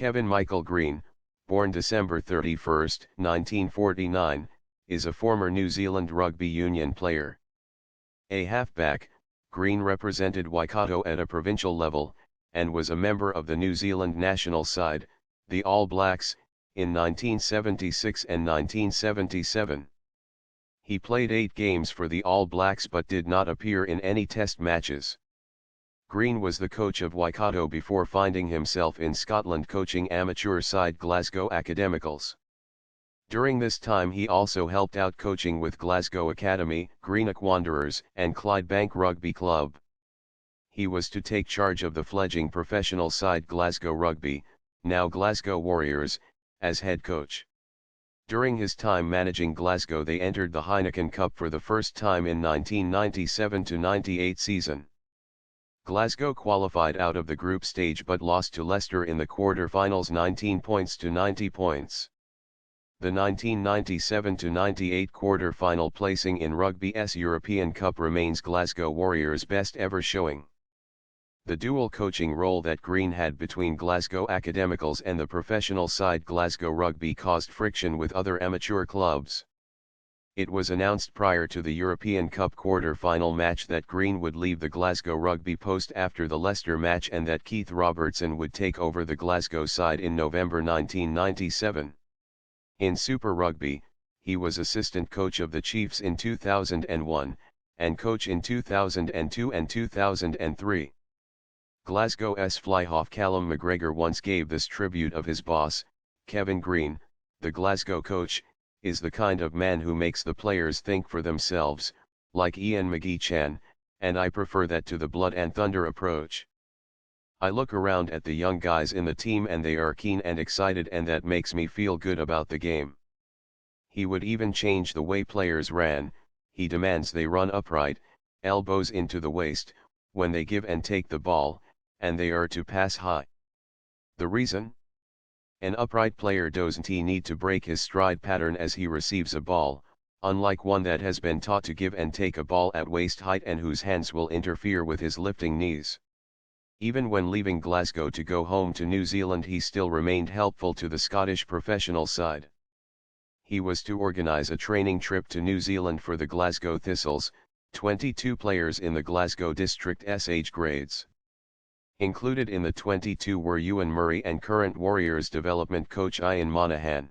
Kevin Michael Greene, born December 31, 1949, is a former New Zealand rugby union player. A halfback, Greene represented Waikato at a provincial level, and was a member of the New Zealand national side, the All Blacks, in 1976 and 1977. He played 8 games for the All Blacks but did not appear in any test matches. Greene was the coach of Waikato before finding himself in Scotland coaching amateur side Glasgow Academicals. During this time he also helped out coaching with Glasgow Academy, Greenock Wanderers and Clydebank Rugby Club. He was to take charge of the fledgling professional side Glasgow Rugby, now Glasgow Warriors, as head coach. During his time managing Glasgow they entered the Heineken Cup for the first time in 1997-98 season. Glasgow qualified out of the group stage but lost to Leicester in the quarter-finals 19 points to 90 points. The 1997-98 quarter-final placing in Rugby's European Cup remains Glasgow Warriors' best ever showing. The dual coaching role that Greene had between Glasgow Academicals and the professional side Glasgow Rugby caused friction with other amateur clubs. It was announced prior to the European Cup quarter-final match that Greene would leave the Glasgow Rugby post after the Leicester match and that Keith Robertson would take over the Glasgow side in November 1997. In Super Rugby, he was assistant coach of the Chiefs in 2001, and coach in 2002 and 2003. Glasgow's fly-half Callum McGregor once gave this tribute of his boss, Kevin Greene, the Glasgow coach, is the kind of man who makes the players think for themselves, like Ian McGee-Chan, and I prefer that to the blood and thunder approach. I look around at the young guys in the team and they are keen and excited and that makes me feel good about the game. He would even change the way players ran. He demands they run upright, elbows into the waist, when they give and take the ball, and they are to pass high. The reason? An upright player doesn't need to break his stride pattern as he receives a ball, unlike one that has been taught to give and take a ball at waist height and whose hands will interfere with his lifting knees. Even when leaving Glasgow to go home to New Zealand he still remained helpful to the Scottish professional side. He was to organise a training trip to New Zealand for the Glasgow Thistles, 22 players in the Glasgow district's age grades. Included in the 22 were Ewan Murray and current Warriors development coach Ian Monaghan.